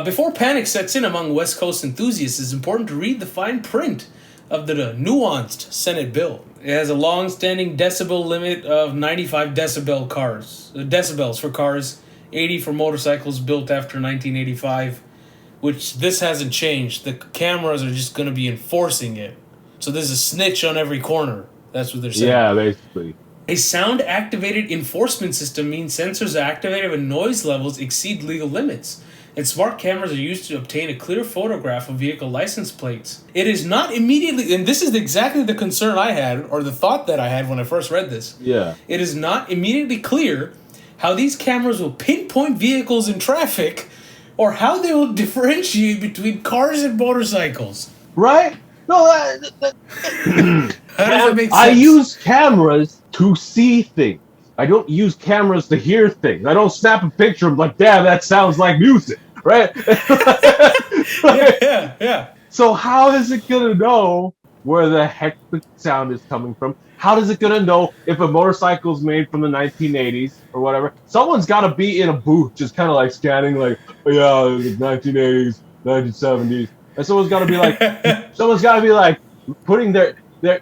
Before panic sets in among West Coast enthusiasts, it's important to read the fine print of the nuanced Senate bill. It has a long-standing decibel limit of 95 decibels for cars, 80 for motorcycles built after 1985, which this hasn't changed. The cameras are just going to be enforcing it. So there's a snitch on every corner. That's what they're saying. Yeah, basically. A sound-activated enforcement system means sensors are activated when noise levels exceed legal limits. And smart cameras are used to obtain a clear photograph of vehicle license plates. It is not immediately, and this is exactly the concern I had, or the thought that I had when I first read this. Yeah. It is not immediately clear how these cameras will pinpoint vehicles in traffic, or how they will differentiate between cars and motorcycles. Right? No, how does that make sense? I use cameras to see things. I don't use cameras to hear things. I don't snap a picture and be like, damn, that sounds like music, right? Yeah. So how is it going to know where the heck the sound is coming from? How is it going to know if a motorcycle is made from the 1980s or whatever? Someone's got to be in a booth just kind of like scanning like, oh, yeah, the 1980s, 1970s. And someone's got to be like putting their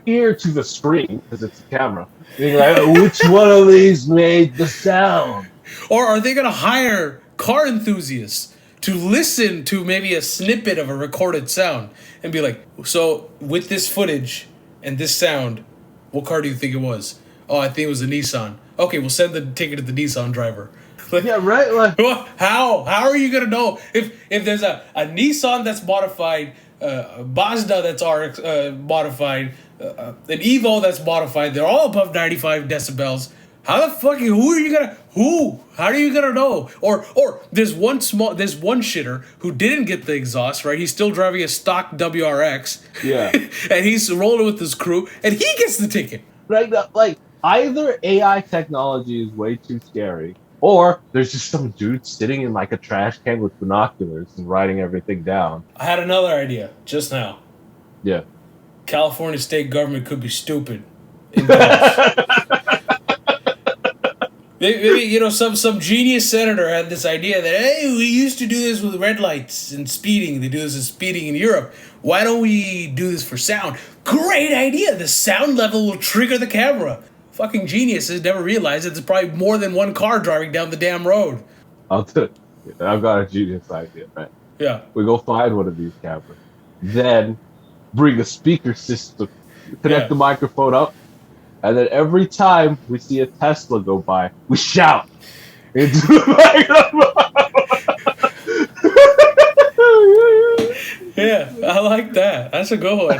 ear to the screen because it's a camera. Being like, which one of these made the sound? Or are they going to hire car enthusiasts to listen to maybe a snippet of a recorded sound and be like, so with this footage and this sound, what car do you think it was? Oh, I think it was a Nissan. Okay, we'll send the ticket to the Nissan driver. Like, Yeah, right. Like, how are you gonna know if there's a Nissan that's modified, a Mazda that's RX modified, an Evo that's modified? They're all above 95 decibels. How the fuck? How are you gonna know? Or there's one shitter who didn't get the exhaust right. He's still driving a stock WRX. Yeah. And he's rolling with his crew, and he gets the ticket. right. Like either AI technology is way too scary, or there's just some dude sitting in like a trash can with binoculars and writing everything down. I had another idea just now. Yeah. California state government could be stupid. Maybe some genius senator had this idea that, hey, we used to do this with red lights and speeding. They do this as speeding in Europe. Why don't we do this for sound? Great idea. The sound level will trigger the camera. Fucking geniuses never realized that there's probably more than one car driving down the damn road. I've got a genius idea, right? Yeah. We go find one of these cameras, then bring a speaker system, connect the microphone up, and then every time we see a Tesla go by, we shout into the microphone. Yeah, I like that. That's a good one.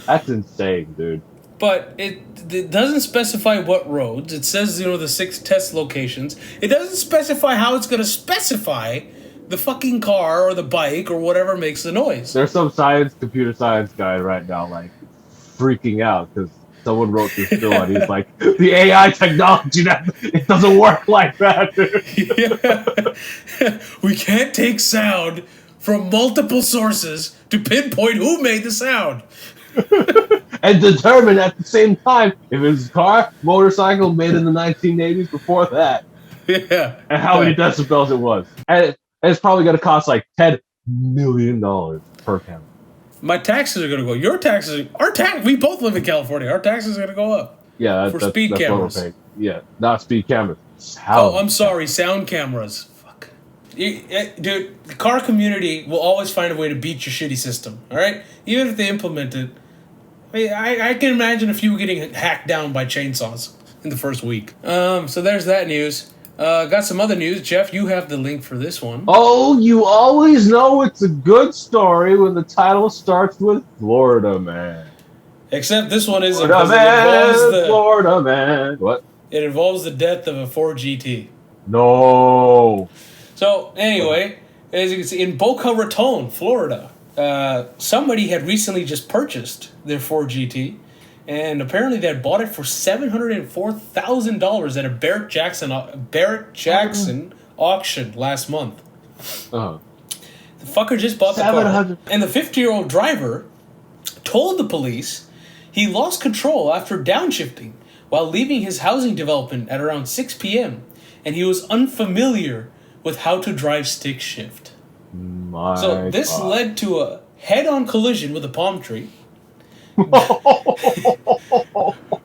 That's insane, dude. But it doesn't specify what roads. It says, the 6 test locations. It doesn't specify how it's going to specify the fucking car or the bike or whatever makes the noise. There's some computer science guy right now, like, freaking out because someone wrote this bill and he's like, the AI technology, it doesn't work like that, dude. Yeah. We can't take sound from multiple sources to pinpoint who made the sound. And determine at the same time if it was a car, motorcycle made in the 1980s before that. Yeah. And how many decibels it was. And it's probably going to cost like $10 million per camera. My taxes are going to go. Your taxes, we both live in California. Our taxes are going to go up. Yeah, for speed that's cameras. what we're paying. Yeah, not speed cameras. Sound. I'm sorry, sound cameras. Fuck. Dude, the car community will always find a way to beat your shitty system, all right? Even if they implement it. I can imagine a few getting hacked down by chainsaws in the first week. So there's that news. Got some other news. Jeff, you have the link for this one. Oh, you always know it's a good story when the title starts with Florida Man. Except this one isn't. Florida Man, Florida Man. What? It involves the death of a Ford GT. No. So, anyway, as you can see, in Boca Raton, Florida, somebody had recently just purchased their Ford GT, and apparently they had bought it for $704,000 at a Barrett Jackson auction last month. Uh-huh. The fucker just bought the car, and the 50-year-old driver told the police he lost control after downshifting while leaving his housing development at around 6 p.m., and he was unfamiliar with how to drive stick shift. So this led to a head-on collision with a palm tree.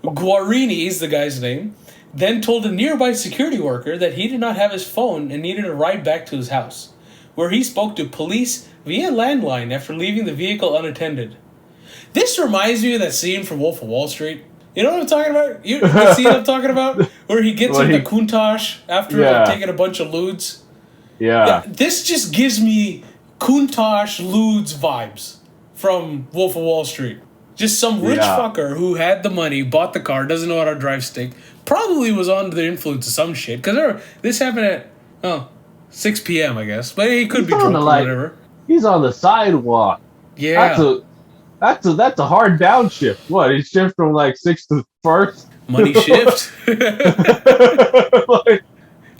Guarini is the guy's name. Then told a nearby security worker that he did not have his phone and needed a ride back to his house, where he spoke to police via landline after leaving the vehicle unattended. This reminds me of that scene from Wolf of Wall Street. You know what I'm talking about? You the scene I'm talking about? Where he gets into Countach after taking a bunch of lewds? Yeah. This just gives me Countach Ludes vibes from Wolf of Wall Street. Just some rich fucker who had the money, bought the car, doesn't know how to drive stick, probably was under the influence of some shit. Because this happened at 6 p.m., I guess. But he could be drunk or whatever. He's on the sidewalk. Yeah. That's a hard downshift. What? He shift from like 6th to 1st? Money shift?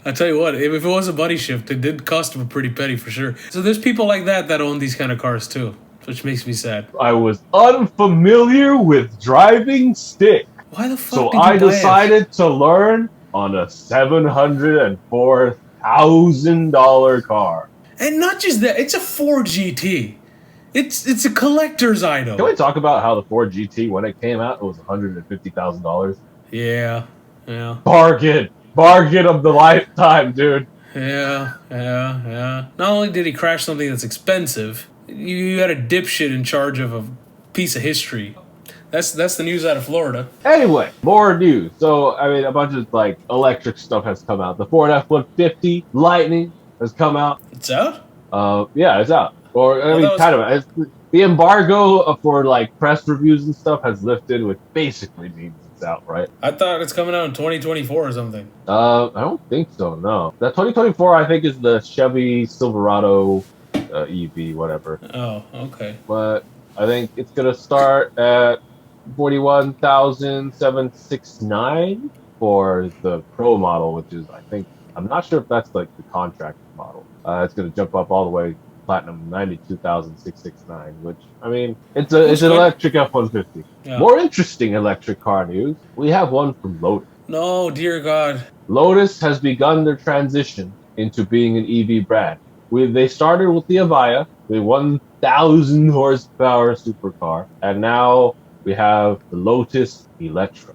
I tell you what, if it was a money shift, it did cost him a pretty penny for sure. So there's people like that own these kind of cars too, which makes me sad. I was unfamiliar with driving stick. Why the fuck So did you I decided to learn on a $704,000 car. And not just that, it's a Ford GT. It's a collector's item. Can we talk about how the Ford GT, when it came out, it was $150,000? Yeah. Bargain of the lifetime, dude. Yeah. Not only did he crash something that's expensive, you had a dipshit in charge of a piece of history. That's the news out of Florida. Anyway, more news. So, I mean, a bunch of, like, electric stuff has come out. The Ford F-150 Lightning has come out. It's out? Yeah, it's out. Or, I mean, kind of. The embargo for, like, press reviews and stuff has lifted, which basically means it's out, right? I thought it's coming out in 2024 or something. I don't think so, no. That 2024, I think, is the Chevy Silverado EV, whatever. Oh, okay. But I think it's going to start at 41,769 for the Pro model, which is, I think, I'm not sure if that's like the contract model. It's going to jump up all the way platinum 92,669, which, I mean, it's an electric F-150. Yeah. More interesting electric car news. We have one from Lotus. No, dear God. Lotus has begun their transition into being an EV brand. They started with the Avaya, the 1,000 horsepower supercar, and now we have the Lotus Electra.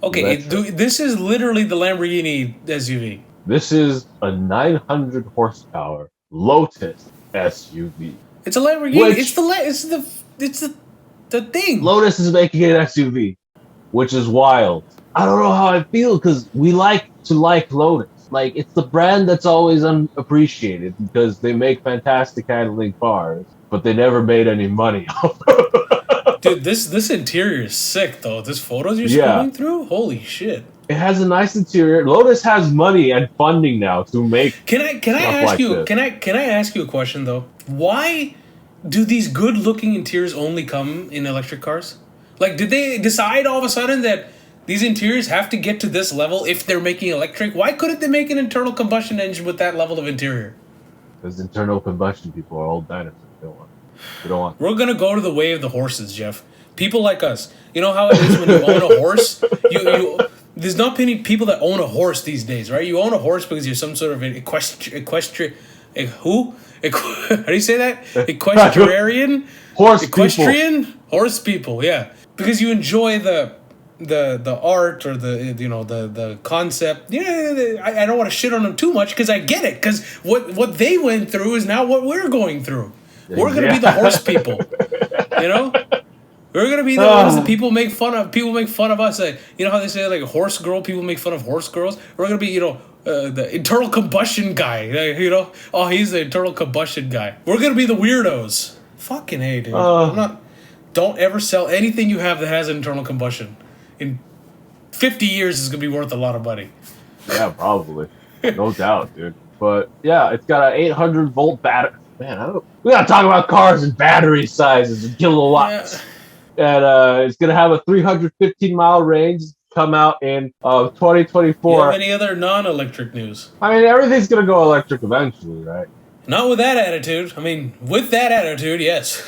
Okay, this is literally the Lamborghini SUV. This is a 900 horsepower Lotus SUV. It's a Lamborghini. It's the thing. Lotus is making an SUV, which is wild. I don't know how I feel because we like Lotus. Like, it's the brand that's always unappreciated because they make fantastic handling cars, but they never made any money. Dude, this interior is sick though. This photos you're scrolling through, holy shit! It has a nice interior. Lotus has money and funding now to make. Can I ask you? Can I ask you a question though? Why do these good-looking interiors only come in electric cars? Like, did they decide all of a sudden that these interiors have to get to this level if they're making electric? Why couldn't they make an internal combustion engine with that level of interior? Because internal combustion people are old dinosaurs. We don't want. We're gonna go to the way of the horses, Jeff. People like us. You know how it is when you own a horse? There's not many people that own a horse these days, right? You own a horse because you're some sort of an equestrian. How do you say that? Equestrian? Horse people, yeah. Because you enjoy the art or the concept. Yeah, I don't want to shit on them too much because I get it. Because what they went through is now what we're going through. We're going to be the horse people, you know? We're going to be the ones that people make fun of. People make fun of us. You know how they say, like, horse girl? People make fun of horse girls. We're going to be, the internal combustion guy. Oh, he's the internal combustion guy. We're going to be the weirdos. Fucking A, dude. Don't ever sell anything you have that has internal combustion. In 50 years, it's going to be worth a lot of money. Yeah, probably. No doubt, dude. But, yeah, it's got an 800-volt battery. Man, we gotta talk about cars and battery sizes and kilowatts. Yeah. And it's gonna have a 315-mile range. Come out in 2024. Do you have any other non-electric news? I mean, everything's gonna go electric eventually, right? Not with that attitude. I mean, with that attitude, yes.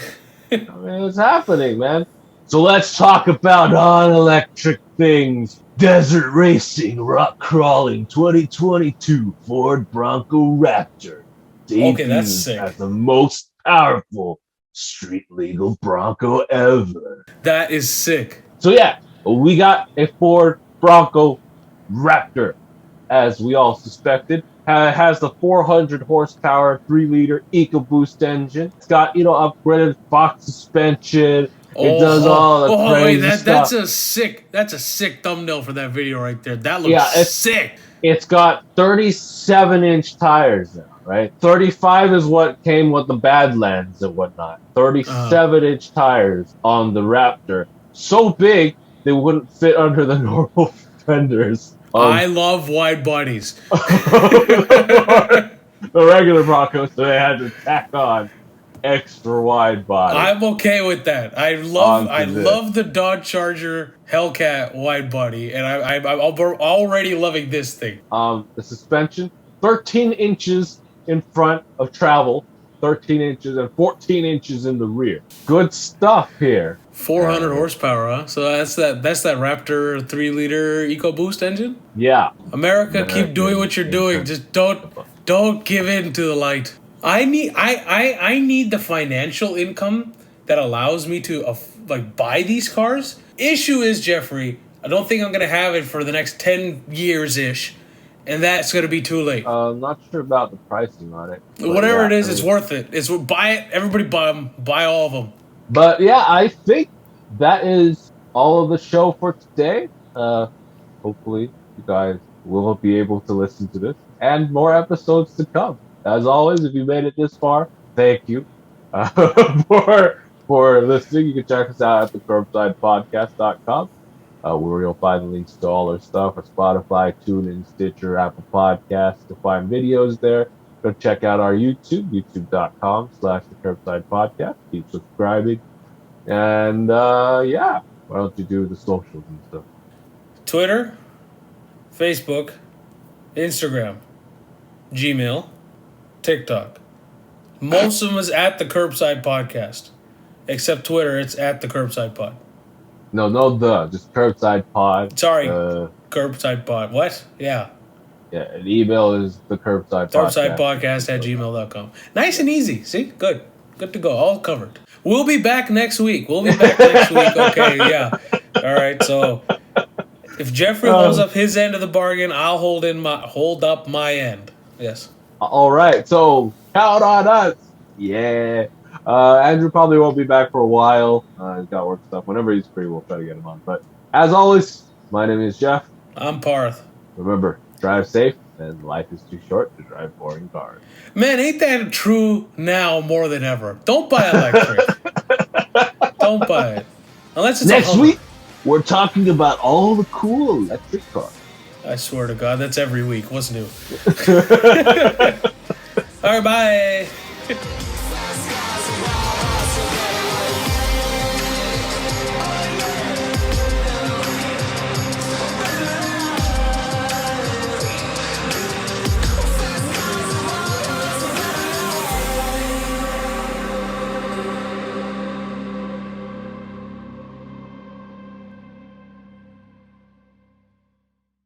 I mean, it's happening, man. So let's talk about non-electric things. Desert racing, rock crawling, 2022 Ford Bronco Raptor. Okay, that's sick. As the most powerful street legal Bronco ever. That is sick. So yeah, we got a Ford Bronco Raptor, as we all suspected. Has the 400 horsepower 3-liter EcoBoost engine. It's got upgraded Fox suspension. It does all the crazy stuff. That's a sick thumbnail for that video right there. That looks sick. It's got 37-inch tires now. Right, 35 is what came with the Badlands and whatnot. 37-inch tires on the Raptor, so big they wouldn't fit under the normal fenders. I love wide bodies. The regular Broncos, so they had to tack on extra wide body. I'm okay with that. I love the Dodge Charger Hellcat wide body, and I'm already loving this thing. The suspension, 13 inches. In front of travel, 13 inches and 14 inches in the rear. Good stuff here. 400 horsepower, huh? So that's that Raptor 3-liter EcoBoost engine? Yeah. America, keep doing what you're doing. Just don't give in to the light. I need the financial income that allows me to buy these cars. Issue is, Jeffrey, I don't think I'm going to have it for the next 10 years-ish. and that's going to be too late. I'm not sure about the pricing on it. Whatever it is, it's worth it. Buy it. Everybody buy them. Buy all of them. But yeah, I think that is all of the show for today. Hopefully, you guys will be able to listen to this and more episodes to come. As always, if you made it this far, thank you for listening. You can check us out at thecurbsidepodcast.com. Where you'll find links to all our stuff at Spotify, TuneIn, Stitcher, Apple Podcasts to find videos there. Go check out our YouTube, youtube.com/thecurbsidepodcast. Keep subscribing. And yeah, why don't you do the socials and stuff? Twitter, Facebook, Instagram, Gmail, TikTok. Most of them is at the Curbside Podcast. Except Twitter, it's at the Curbside Pod. No, just Curbside Pod. Sorry, Curbside Pod. What? Yeah. Yeah, an email is the Curbside Podcast at gmail.com. Nice and easy. See? Good. Good to go. All covered. We'll be back next week. Okay, yeah. All right, so if Jeffrey holds up his end of the bargain, I'll hold up my end. Yes. All right, so count on us. Yeah. Andrew probably won't be back for a while. He's got work stuff. Whenever he's free, we'll try to get him on. But as always, my name is Jeff. I'm Parth. Remember, drive safe, and life is too short to drive boring cars. Man, ain't that true now more than ever? Don't buy electric. Don't buy it. Unless it's next week, we're talking about all the cool electric cars. I swear to God, that's every week. What's new? All right, bye.